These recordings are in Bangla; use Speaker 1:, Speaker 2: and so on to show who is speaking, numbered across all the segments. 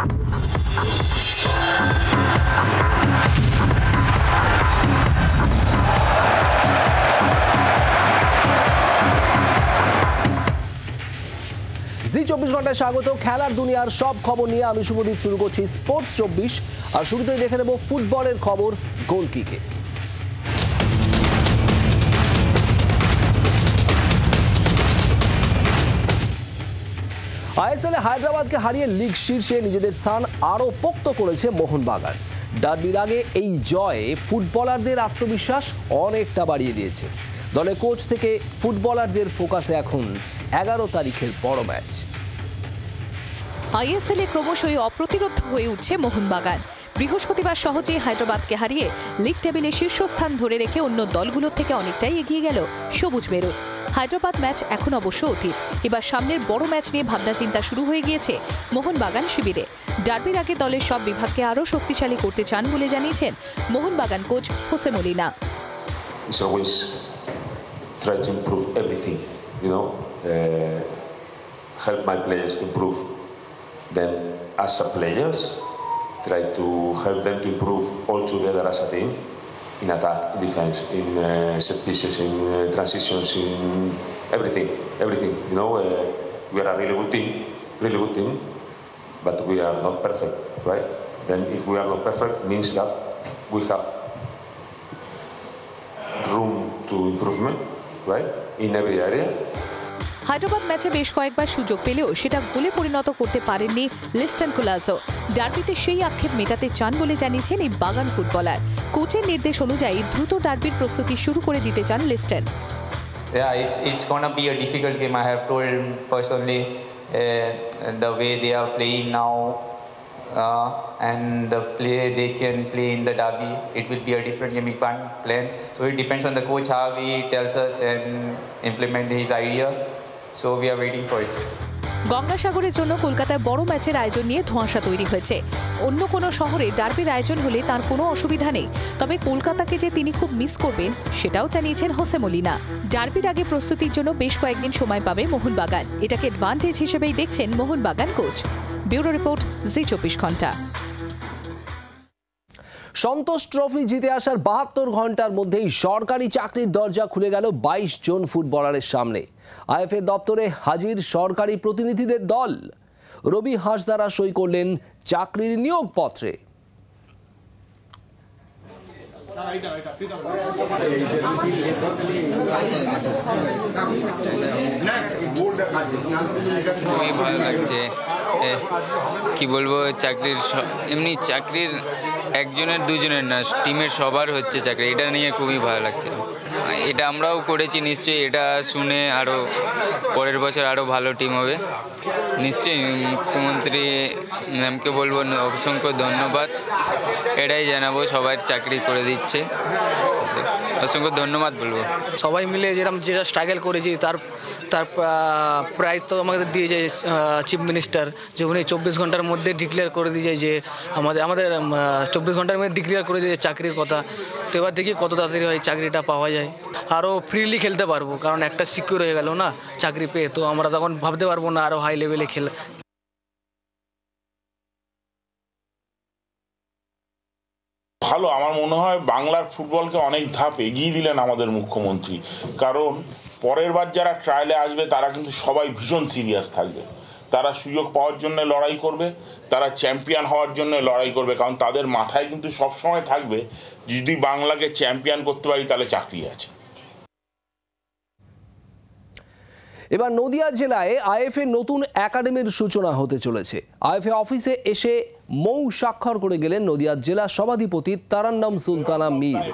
Speaker 1: জি 24 ঘন্টায় স্বাগত। খেলার দুনিয়ার সব খবর নিয়ে আমি শুভদীপ শুরু করছি স্পোর্টস 24। আর শুরুতেই দেখে নেব ফুটবলের খবর গোল কিকে। আইএসএল এ হায়দ্রাবাদকে হারিয়ে লিগ শীর্ষে নিজেদের স্থান আরও পোক্ত করেছে মোহনবাগান। ডার্বির আগে এই জয়ে ফুটবলারদের আত্মবিশ্বাস অনেকটা বাড়িয়ে দিয়েছে। দলের কোচ থেকে ফুটবলারদের ফোকাসে এখন 11 তারিখের বড় ম্যাচ।
Speaker 2: আইএসএল এ ক্রমশই অপ্রতিরোধ হয়ে উঠছে মোহনবাগান। বৃহস্পতিবার সহজে হায়দ্রাবাদকে হারিয়ে লিগ টেবিলে শীর্ষস্থান ধরে রেখে অন্য দলগুলোর থেকে অনেকটাই এগিয়ে গেল সবুজ মেরুন। হায়দ্রাবাদ ম্যাচ এখন অবশ্য অতীত। এবার সামনের বড় ম্যাচ নিয়ে ভাবনা চিন্তা শুরু হয়ে গিয়েছে মোহনবাগান শিবিরে। ডার্বির আগে দলের সব বিভাগকে আরও শক্তিশালী করতে চান বলে জানিয়েছেন Mohun Bagan coach Jose Molina.
Speaker 3: Help my players to improve them as a players, try to help them to improve all together as a team, in attack, in defense, in set pieces, in transitions, in everything. You know, we are a really good team, but we are not perfect, right? Then if we are not perfect, means that we have room to improvement, right, in every area.
Speaker 2: Hyderabad ম্যাচে বেশ কয়েকবার সুযোগ পেলেও সেটা গোলে পরিণত করতে পারেননি লিস্টন কোলাজো। ডার্বিতে সেই আক্ষেপ মেটাতে চান বলে জানিয়েছেন এই বাগান ফুটবলার। কোচের নির্দেশ অনুযায়ী দ্রুত ডার্বির প্রস্তুতি শুরু করে দিতে চান Liston.
Speaker 4: Yeah, it's gonna be a difficult game. I have told him personally the way they are playing now and the play they can play in the derby. It will be a different game. We can't plan. So it depends on the coach how he tells us and implement his idea. So we are waiting for it.
Speaker 2: গঙ্গাসাগরের জন্য কলকাতায় বড় ম্যাচের আয়োজন নিয়ে ধোঁয়াশা তৈরি হয়েছে। অন্য কোনো শহরে ডার্বির আয়োজন হলে তার কোনো অসুবিধা নেই, তবে কলকাতাকে যে তিনি খুব মিস করবেন সেটাও জানিয়েছেন হোসে মলিনা। ডার্বির আগে প্রস্তুতির জন্য বেশ কয়েকদিন সময় পাবে মোহনবাগান। এটাকে অ্যাডভান্টেজ হিসেবেই দেখছেন মোহনবাগান কোচ। ব্যুরো রিপোর্ট, জি 24 ঘন্টা।
Speaker 1: সন্তোষ ট্রফি জিতে আসার 72 ঘন্টার মধ্যেই সরকারি চাকরির দরজা খুলে গেল 22 জন ফুটবলারের সামনে। আইএফএ দপ্তরে হাজির সরকারি প্রতিনিধিদের দল। রবি হাঁসদারা সই করলেন চাকরির নিয়োগপত্রে।
Speaker 5: খুবই ভালো লাগছে। কি বলবো, এমনি চাকরির একজনের দুজনের না, টিমের সবার হচ্ছে চাকরি, এটা নিয়ে খুবই ভালো লাগছে। এটা আমরাও করেছি, নিশ্চয়ই এটা শুনে আরও পরের বছর আরও ভালো টিম হবে। নিশ্চয়ই মুখ্যমন্ত্রী ম্যামকে বলবো অসংখ্য ধন্যবাদ, এটাই জানাবো সবার চাকরি করে দিচ্ছে, অসংখ্য ধন্যবাদ বলবো।
Speaker 6: সবাই মিলে যেটা স্ট্রাগল করেছি তার প্রাইজ তো আমাদের দিয়ে যায় চিফ মিনিস্টার, যে উনি 24 ঘন্টার মধ্যে ডিক্লেয়ার করে দিয়ে যায় যে আমাদের 24 ঘন্টার মধ্যে ডিক্লেয়ার করে দিয়ে চাকরির কথা। তো এবার দেখি কত তাড়াতাড়ি হয় চাকরিটা পাওয়া যায়, আরও ফ্রিলি খেলতে পারবো, কারণ একটা সিকিউর হয়ে গেল না চাকরি পেয়ে, তো আমরা তখন ভাবতে পারবো না আরও হাই লেভেলে খেলা।
Speaker 7: ভালো, আমার মনে হয় বাংলার ফুটবলকে অনেক ধাপ এগিয়ে দিলেন আমাদের মুখ্যমন্ত্রী, কারণ পরের বার যারা ট্রায়ালে আসবে তারা কিন্তু সবাই ভীষণ সিরিয়াস থাকবে, তারা সুযোগ পাওয়ার জন্য লড়াই করবে, তারা চ্যাম্পিয়ন হওয়ার জন্য লড়াই করবে, কারণ তাদের মাথায় কিন্তু সবসময় থাকবে যদি বাংলাকে চ্যাম্পিয়ন করতে পারি তাহলে চাকরি আছে।
Speaker 1: এবার নদিয়া জেলায় আইএফএ নতুন একাডেমির সূচনা হতে চলেছে। আইএফএ অফিসে এসে মৌ স্বাক্ষর করে গেলেন নদিয়া জেলা সভাধিপতি তারান্নম সুলতানা মীর।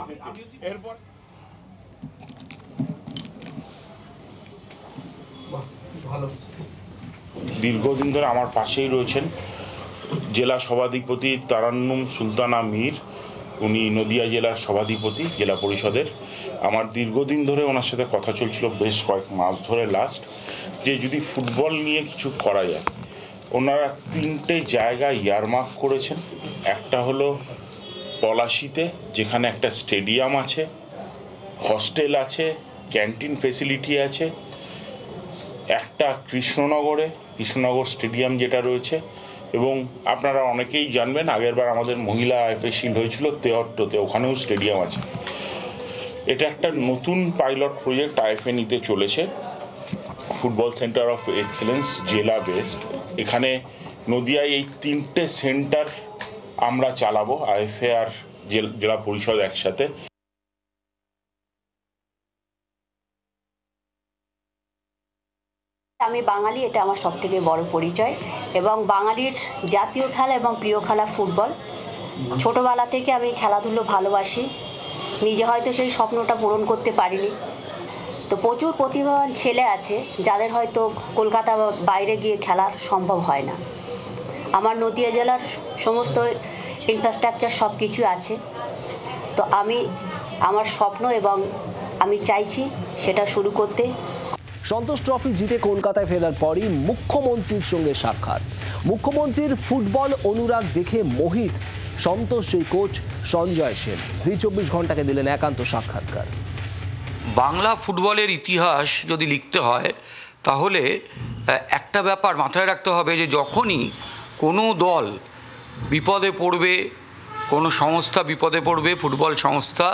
Speaker 7: দীর্ঘদিন ধরে আমার পাশেই রয়েছেন জেলা সভাধিপতি তারান্নম সুলতানা মীর, উনি নদিয়া জেলার সভাধিপতি জেলা পরিষদের। আমার দীর্ঘদিন ধরে ওনার সাথে কথা চলছিল, বেশ কয়েক মাস ধরে লাস্ট, যে যদি ফুটবল নিয়ে কিছু করা যায়। ওনারা 3টে জায়গা ইয়ারমার্ক করেছেন। একটা হলো পলাশিতে, যেখানে একটা স্টেডিয়াম আছে, হস্টেল আছে, ক্যান্টিন ফেসিলিটি আছে। একটা কৃষ্ণনগর স্টেডিয়াম যেটা রয়েছে, এবং আপনারা অনেকেই জানবেন আগেরবার আমাদের মহিলা আইএফএ শিল্ড হয়েছিল তেহট্টতে, ওখানেও স্টেডিয়াম আছে। এটা একটা নতুন পাইলট প্রজেক্ট আইএফএ নিতে চলেছে, ফুটবল সেন্টার অফ এক্সেলেন্স জেলা বেসড। এখানে নদিয়ায় এই 3টে সেন্টার আমরা চালাবো, আইএফএ আর জেলা পরিষদ একসাথে।
Speaker 8: আমি বাঙালি, এটা আমার সবথেকে বড় পরিচয়, এবং বাঙালির জাতীয় খেলা এবং প্রিয় খেলা ফুটবল। ছোটবেলা থেকে আমি খেলাধুলো ভালোবাসি, নিজে হয়তো সেই স্বপ্নটা পূরণ করতে পারিনি। তো প্রচুর প্রতিভাবান ছেলে আছে যাদের হয়তো কলকাতা বা বাইরে গিয়ে খেলার সম্ভব হয় না। আমার নদিয়া জেলার সমস্ত ইনফ্রাস্ট্রাকচার সব কিছু আছে। তো আমি আমার স্বপ্ন এবং আমি চাইছি সেটা শুরু করতে।
Speaker 1: সন্তোষ ট্রফি জিতে কলকাতায় ফেরার পরই মুখ্যমন্ত্রীর সঙ্গে সাক্ষাৎ। মুখ্যমন্ত্রীর ফুটবল অনুরাগ দেখে মোহিত সন্তোষী কোচ সঞ্জয় সেন জি24 ঘন্টাকে দিলেন একান্ত সাক্ষাৎকার।
Speaker 9: বাংলা ফুটবলের ইতিহাস যদি লিখতে হয় তাহলে একটা ব্যাপার মাথায় রাখতে হবে যে যখনই কোনো দল বিপদে পড়বে, কোনো সংস্থা বিপদে পড়বে, ফুটবল সংস্থা,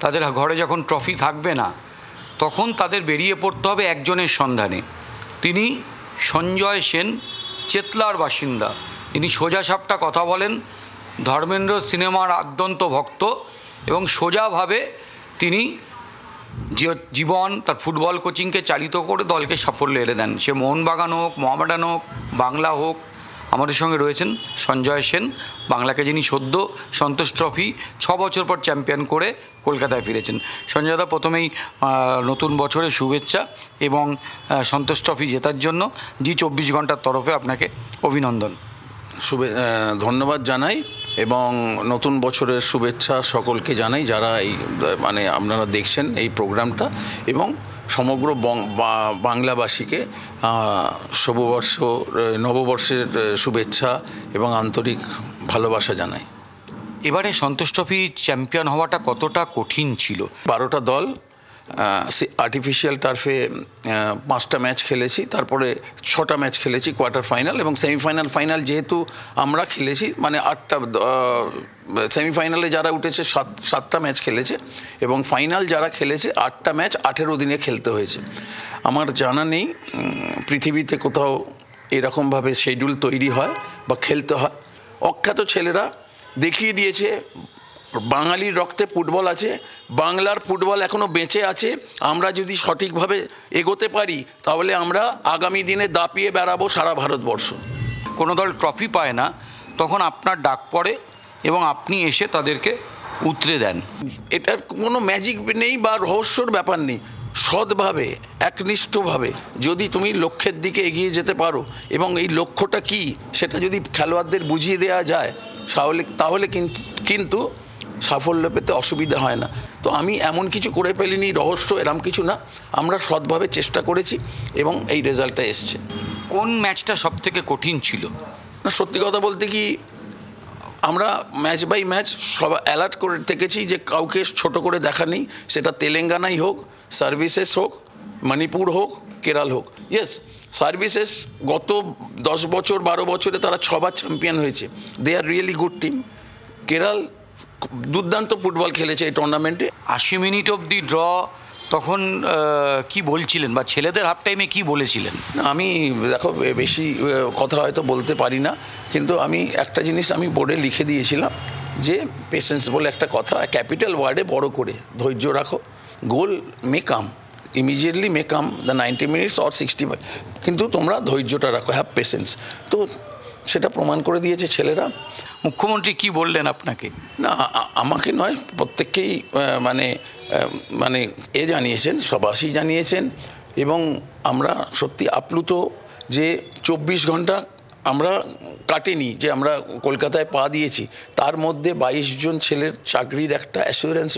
Speaker 9: তাদের ঘরে যখন ট্রফি থাকবে না, তখন তাদের বেরিয়ে পড়তে হবে একজনের সন্ধানে। তিনি সঞ্জয় সেন, চেতলার বাসিন্দা। তিনি সোজাসাপটা কথা বলেন, ধর্মেন্দ্র সিনেমার আদ্যন্ত ভক্ত, এবং সোজাভাবে তিনি জীবন তার ফুটবল কোচিংকে চালিত করে দলকে সাফল্য এনে দেন। সে মোহনবাগান হোক, মোহামেডান হোক, বাংলা হোক। আমাদের সঙ্গে রয়েছেন সঞ্জয় সেন, বাংলাকে যিনি সদ্য সন্তোষ ট্রফি 6 বছর পর চ্যাম্পিয়ন করে কলকাতায় ফিরেছেন। সঞ্জয়দা, প্রথমেই নতুন বছরের শুভেচ্ছা এবং সন্তোষ ট্রফি জেতার জন্য জি24 ঘন্টার তরফে আপনাকে অভিনন্দন।
Speaker 10: ধন্যবাদ জানাই এবং নতুন বছরের শুভেচ্ছা সকলকে জানাই যারা এই আপনারা দেখছেন এই প্রোগ্রামটা, এবং সমগ্র বাংলাবাসীকে নববর্ষের শুভেচ্ছা এবং আন্তরিক ভালোবাসা জানাই।
Speaker 9: এবারে সন্তোষ ট্রফি চ্যাম্পিয়ন হওয়াটা কতটা কঠিন ছিল? 12টা
Speaker 10: দল আর্টিফিশিয়াল টার্ফে 5টা ম্যাচ খেলেছি, তারপরে 6টা ম্যাচ খেলেছি কোয়ার্টার ফাইনাল এবং সেমিফাইনাল। ফাইনাল যেহেতু আমরা খেলেছি 8টা, সেমিফাইনালে যারা উঠেছে 7টা ম্যাচ খেলেছে এবং ফাইনাল যারা খেলেছে 8টা ম্যাচ 18 দিনে খেলতে হয়েছে। আমার জানা নেই পৃথিবীতে কোথাও এরকমভাবে শিডিউল তৈরি হয় বা খেলতে হয়। অখ্যাত ছেলেরা দেখিয়ে দিয়েছে বাঙালির রক্তে ফুটবল আছে, বাংলার ফুটবল এখনও বেঁচে আছে। আমরা যদি সঠিকভাবে এগোতে পারি তাহলে আমরা আগামী দিনে দাপিয়ে বেড়াবো সারা ভারতবর্ষ।
Speaker 9: কোনো দল ট্রফি পায় না, তখন আপনার ডাক পড়ে এবং আপনি এসে তাদেরকে উতরে দেন।
Speaker 10: এটার কোনো ম্যাজিক নেই বা রহস্যর ব্যাপার নেই। সৎভাবে, একনিষ্ঠভাবে যদি তুমি লক্ষ্যের দিকে এগিয়ে যেতে পারো এবং এই লক্ষ্যটা কি সেটা যদি খেলোয়াড়দের বুঝিয়ে দেওয়া যায় তাহলে কিন্তু সাফল্য পেতে অসুবিধা হয় না। তো আমি এমন কিছু করে ফেলিনি, রহস্য এরম কিছু না। আমরা সৎভাবে চেষ্টা করেছি এবং এই রেজাল্টটা এসছে।
Speaker 9: কোন ম্যাচটা সব থেকে কঠিন ছিল?
Speaker 10: না, সত্যি কথা বলতে কি, আমরা ম্যাচ বাই ম্যাচ সব অ্যালার্ট করে থেকেছি যে কাউকে ছোট করে দেখা নেই। সেটা তেলেঙ্গানাই হোক, সার্ভিসেস হোক, মণিপুর হোক, কেরাল হোক। ইয়েস, সার্ভিসেস গত 10 বছর 12 বছরে তারা 6 বার চ্যাম্পিয়ন হয়েছে। They are really good team. Kerala দুর্দান্ত ফুটবল খেলেছে এই টুর্নামেন্টে।
Speaker 9: 80 মিনিট অবধি ড্র, তখন কি বলছিলেন বা ছেলেদের হাফ টাইমে কি বলেছিলেন?
Speaker 10: আমি দেখো বেশি কথা হয়তো বলতে পারি না, কিন্তু আমি একটা জিনিস আমি বোর্ডে লিখে দিয়েছিলাম যে পেশেন্স বলে একটা কথা, ক্যাপিটাল ওয়ার্ডে বড় করে, ধৈর্য রাখো, goal may come immediately, may come the 90 minutes or 65, কিন্তু তোমরা ধৈর্যটা রাখো, হ্যাভ পেশেন্স। তো সেটা প্রমাণ করে দিয়েছে ছেলেরা।
Speaker 9: মুখ্যমন্ত্রী কি বললেন আপনাকে?
Speaker 10: না, আমাকে নয়, প্রত্যেককেই মানে জানিয়েছেন, সবাসী জানিয়েছেন, এবং আমরা সত্যি আপ্লুত যে 24 ঘন্টা আমরা কাটেনি যে আমরা কলকাতায় পা দিয়েছি, তার মধ্যে 22 জন ছেলের চাকরির একটা অ্যাসুরেন্স,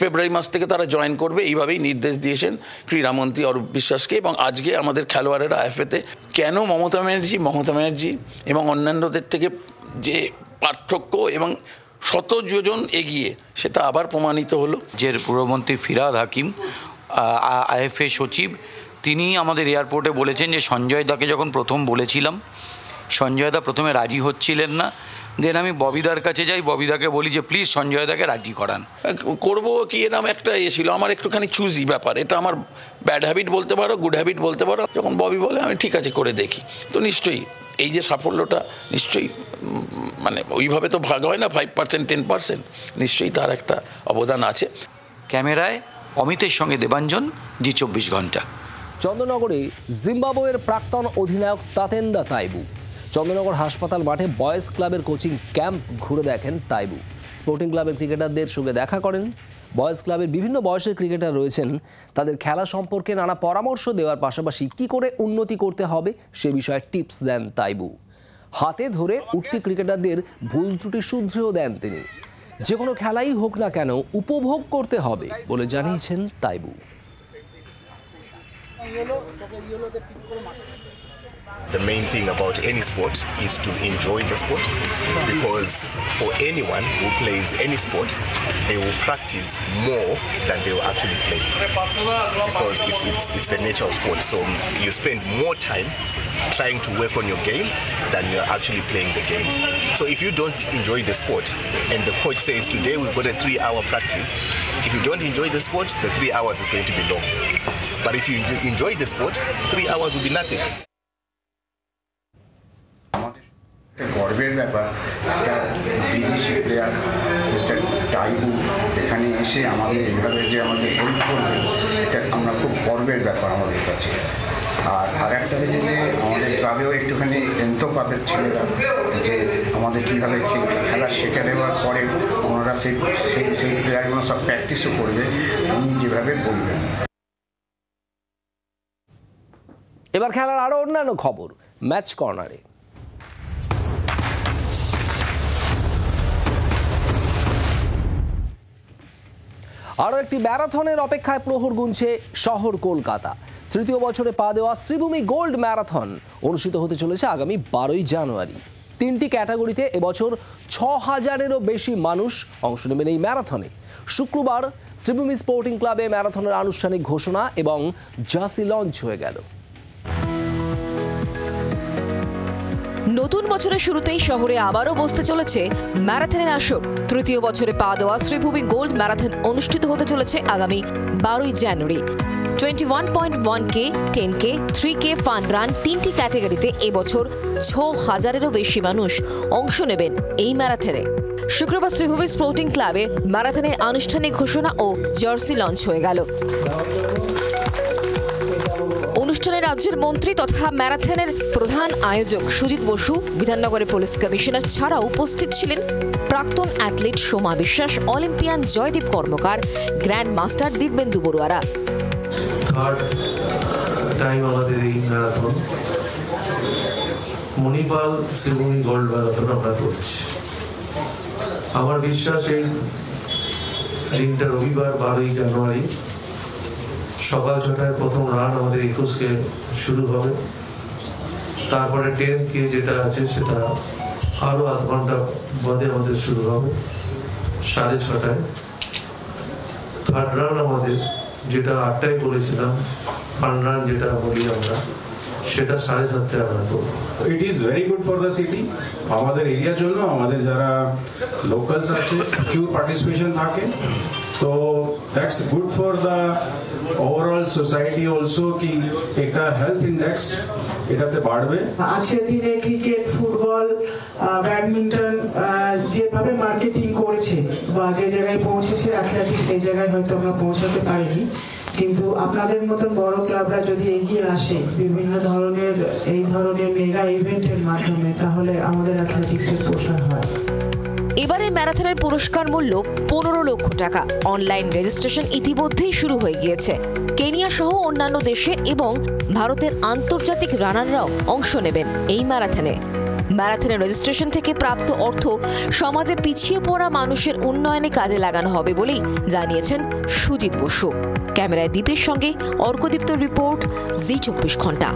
Speaker 10: ফেব্রুয়ারি মাস থেকে তারা জয়েন করবে, এইভাবেই নির্দেশ দিয়েছেন ক্রীড়ামন্ত্রী অরূপ বিশ্বাসকে। এবং আজকে আমাদের খেলোয়াড়েরা আইএফএতে কেন মমতা ব্যানার্জি এবং অন্যান্যদের থেকে যে পার্থক্য এবং শত যোজন এগিয়ে, সেটা আবার প্রমাণিত হলো।
Speaker 9: যে পুরমন্ত্রী ফিরহাদ হাকিম, আইএফএ সচিব, তিনি আমাদের এয়ারপোর্টে বলেছেন যে সঞ্জয় দাকে যখন প্রথম বলেছিলাম সঞ্জয়দা প্রথমে রাজি হচ্ছিলেন না, দেন আমি ববিদার কাছে যাই, ববিদাকে বলি যে প্লিজ সঞ্জয়দাকে রাজি করান।
Speaker 10: করবো কি এরকম একটা ছিল আমার, একটুখানি চুজি ব্যাপার, এটা আমার ব্যাড হ্যাবিট বলতে পারো, গুড হ্যাবিট বলতে পারো। যখন ববি বলে আমি ঠিক আছে করে দেখি, তো নিশ্চয়ই এই যে সাফল্যটা নিশ্চয়ই মানে ওইভাবে তো ভাগ হয় না 5% 10%, নিশ্চয়ই তার একটা অবদান আছে।
Speaker 9: ক্যামেরায় অমিতের সঙ্গে দেবাঞ্জন, জি 24 ঘন্টা।
Speaker 1: চন্দ্রনগরে জিম্বাবুয়ের প্রাক্তন অধিনায়ক তাতেন্দা তাইবু চন্দ্রনগর হাসপাতাল মাঠে বয়েজ ক্লাবের কোচিং ক্যাম্প ঘুরে দেখেন তাইবু। স্পোর্টিং ক্লাবের ক্রিকেটারদের সঙ্গে দেখা করেন। বয়েজ ক্লাবের বিভিন্ন বয়সের ক্রিকেটার রয়েছেন, তাদের খেলা সম্পর্কে নানা পরামর্শ দেওয়ার পাশাপাশি কী করে উন্নতি করতে হবে সে বিষয়ে টিপস দেন তাইবু। হাতে ধরে উঠতি ক্রিকেটারদের ভুল ত্রুটি শুধরেও দেন তিনি। যে কোনো খেলাই হোক না কেন উপভোগ করতে হবে বলে জানিয়েছেন তাইবু।
Speaker 11: The main thing about any sport is to enjoy the sport, because for anyone who plays any sport, they will practice more than they will actually play, because it's the nature of sport. So you spend more time trying to work on your game than you're actually playing the games. So if you don't enjoy the sport and the coach says today we've got a 3-hour practice, if you don't enjoy the sport, the 3 hours is going to be long. But if you enjoy the sport, 3 hours will be nothing.
Speaker 12: গর্বের ব্যাপার, একটা বিদেশি প্লেয়ার মিস্টার তাইবু এখানে এসে আমাদের এইভাবে যে আমাদের হেল্প করবে, এটা আমরা খুব গর্বের ব্যাপার আমাদের কাছে। আর একটা হচ্ছে যে আমাদের ক্লাবেও একটুখানি এনতো পাবের ছেলেরা যে আমাদের কীভাবে খেলা শিখে দেওয়ার পরে ওনারা সেই প্লেয়ারগুলো সব প্র্যাকটিসও করবে উনি যেভাবে বলবেন।
Speaker 1: এবার খেলার আরও অন্যান্য খবর ম্যাচ কর্নারে। আরও একটি ম্যারাথনের অপেক্ষায় প্রহর গুনছে শহর কলকাতা। তৃতীয় বছরে পা দেওয়া শ্রীভূমি গোল্ড ম্যারাথন অনুষ্ঠিত হতে চলেছে আগামী 12ই জানুয়ারি। 3টি ক্যাটাগরিতে এবছর 6000-এরও বেশি মানুষ অংশ নেবেন এই ম্যারাথনে। শুক্রবার শ্রীভূমি স্পোর্টিং ক্লাবে ম্যারাথনের আনুষ্ঠানিক ঘোষণা এবং জার্সি লঞ্চ হয়ে গেল।
Speaker 2: নতুন বছরের শুরুতেই শহরে আবারও বসতে চলেছে ম্যারাথনের আসর। তৃতীয় বছরে পা দেওয়া শ্রীভূমি গোল্ড ম্যারাথন অনুষ্ঠিত হতে চলেছে আগামী 12ই জানুয়ারি। 21.1K, 10K, 3K fun run 3টি ক্যাটাগরিতে এবছর 6000-এরও বেশি মানুষ অংশ নেবেন এই ম্যারাথনে। শুক্রবার শ্রীভূমি স্পোর্টিং ক্লাবে ম্যারাথনের আনুষ্ঠানিক ঘোষণা ও জার্সি লঞ্চ হয়ে গেল। অনুষ্ঠানে রাজ্যের মন্ত্রী তথা ম্যারাথনের প্রধান আয়োজক সুজিত বসু, বিধাননগরের পুলিশ কমিশনার ছাড়াও উপস্থিত ছিলেন প্রাক্তন athlete Soma Biswas, olympian Joydeep Karmakar, grand master Dibyendu বড়ুয়ারা।
Speaker 13: থার্ড টাইম আমাদের এই marathon Manipal Sreebhumi gold marathon আমরা করছি। আমার বিশ্বাস এই দিনটা রবিবার 12ই জানুয়ারি সকাল 6টায় প্রথম রান আমাদের 21কে শুরু হবে। তারপরে 10কে যেটা আছে সেটা আরো আধ ঘন্টা বাদে আমাদের শুরু হবে 6:30টায়। থার্ড রান আমাদের যেটা 8টায় বলেছিলাম, ফান রান যেটা বলি আমরা, সেটা 7:30টায় আমরা করব।
Speaker 14: It is very good for the city. আমাদের এরিয়ার জন্য আমাদের যারা লোকালস আছে প্রচুর পার্টিসিপেশন থাকে, তো that's good for the overall society also, কি একটা হেলথ ইন্ডেক্স এটাতে বাড়বে।
Speaker 15: আজকের দিনে ক্রিকেট, ফুটবল, ব্যাডমিন্টন যেভাবে মার্কেটিং করেছে বা যে জায়গায় পৌঁছেছে অ্যাথলেটিক্স, সেই জায়গায় হয়তো আমরা পৌঁছাতে পারিনি, কিন্তু আপনাদের মতন বড় ক্লাবরা যদি এগিয়ে আসে বিভিন্ন ধরনের এই ধরনের মেগা ইভেন্টের মাধ্যমে, তাহলে আমাদের অ্যাথলেটিক্সের প্রসার হয়।
Speaker 2: এবারে ম্যারাথনের পুরস্কার মূল্য 15 লক্ষ টাকা। অনলাইন রেজিস্ট্রেশন ইতিমধ্যেই শুরু হয়ে গিয়েছে। কেনিয়া সহ অন্যান্য দেশে এবং ভারতের আন্তর্জাতিক রানাররাও অংশ নেবেন এই ম্যারাথনে। ম্যারাথনের রেজিস্ট্রেশন থেকে প্রাপ্ত অর্থ সমাজে পিছিয়ে পড়া মানুষের উন্নয়নে কাজে লাগানো হবে বলেই জানিয়েছেন সুজিত বসু। ক্যামেরায় দীপের সঙ্গে অর্কদীপ্তর রিপোর্ট, জি 24 ঘন্টা।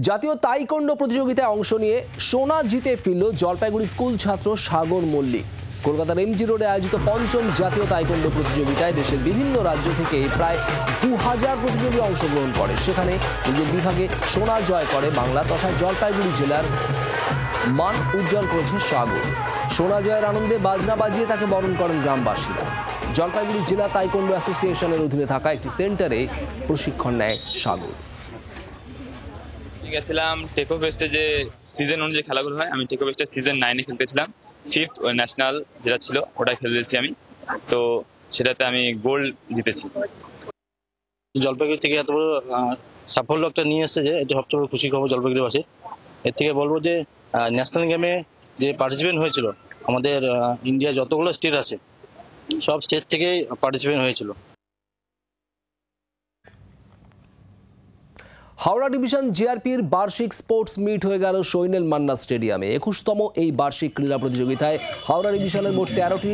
Speaker 1: জাতীয় তাইকোন্ডো প্রতিযোগিতায় অংশ নিয়ে সোনা জিতে ফিরল জলপাইগুড়ি স্কুল ছাত্র সাগর মল্লিক। কলকাতার এমজি রোডে আয়োজিত ৫ম জাতীয় তাইকোন্ডো প্রতিযোগিতায় দেশের বিভিন্ন রাজ্য থেকে প্রায় ২০০০ প্রতিযোগী অংশগ্রহণ করে। সেখানে নিজের বিভাগে সোনা জয় করে বাংলা তথা জলপাইগুড়ি জেলার মান উজ্জ্বল করেছে সাগর। সোনা জয়ের আনন্দে বাজনা বাজিয়ে তাকে বরণ করেন গ্রামবাসীরা। জলপাইগুড়ি জেলা তাইকোন্ডো অ্যাসোসিয়েশনের অধীনে থাকা একটি সেন্টারে প্রশিক্ষণ নেয় সাগর।
Speaker 16: গেছিলাম টেকো ফেস্টে যে সিজন অনুযায়ী খেলাগুলো হয়, আমি টেকো ফেস্টের সিজন 9-এ খেলতেছিলাম। 5th ন্যাশনাল যেটা ছিল ওটা খেলেছি আমি, তো সেটাতে আমি গোল্ড জিতেছি।
Speaker 17: জলপাইগুড়ি থেকে এত বড় সাফল্য একটা নিয়ে এসেছে, যে এটা সবচেয়ে বড় খুশি খবর জলপাইগুড়িবাসী। এর থেকে বলবো যে ন্যাশনাল গেমে যে পার্টিসিপেন্ট হয়েছিল, আমাদের ইন্ডিয়া যতগুলো স্টেট আছে সব স্টেট থেকেই পার্টিসিপেন্ট হয়েছিল।
Speaker 1: হাওড়া ডিভিশন জিআরপির বার্ষিক স্পোর্টস মিট হয়ে গেল সৈনেল মান্না স্টেডিয়ামে। 21তম এই বার্ষিক ক্রীড়া প্রতিযোগিতায় হাওড়া ডিভিশনের মোট 13টি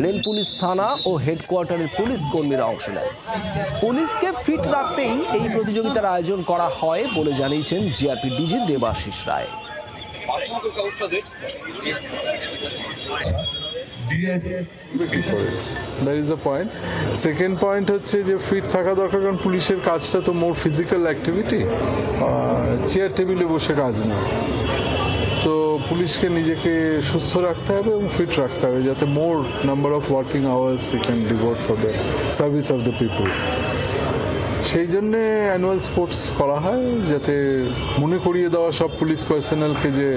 Speaker 1: রেল পুলিশ থানা ও হেডকোয়ার্টারের পুলিশ কর্মীরা অংশ নেয়। পুলিশকে ফিট রাখতেই এই প্রতিযোগিতার আয়োজন করা হয় বলে জানিয়েছেন GRP DG Debashis Ray.
Speaker 18: That is the point. Second point হচ্ছে যে ফিট থাকা দরকার, কারণ পুলিশের কাজটা তো মোর ফিজিক্যাল অ্যাক্টিভিটি, চেয়ার টেবিলে বসে কাজ না। তো পুলিশকে নিজেকে সুস্থ রাখতে হবে এবং ফিট রাখতে হবে, যাতে more number of working hours I can devote for the service of the people. সেই জন্যে অ্যানুয়াল স্পোর্টস করা হয়, যাতে মনে করিয়ে দেওয়া সব পুলিশ পার্সোনালকে যে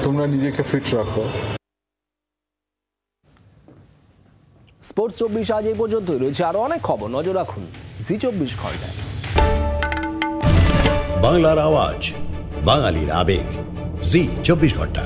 Speaker 18: তোমরা নিজেকে ফিট রাখো।
Speaker 1: স্পোর্টস 24 আজ এই পর্যন্তই। রয়েছে আরো অনেক খবর, নজর রাখুন জি24 ঘন্টায়।
Speaker 19: বাংলার আওয়াজ, বাঙালির আবেগ, জি24 ঘন্টা।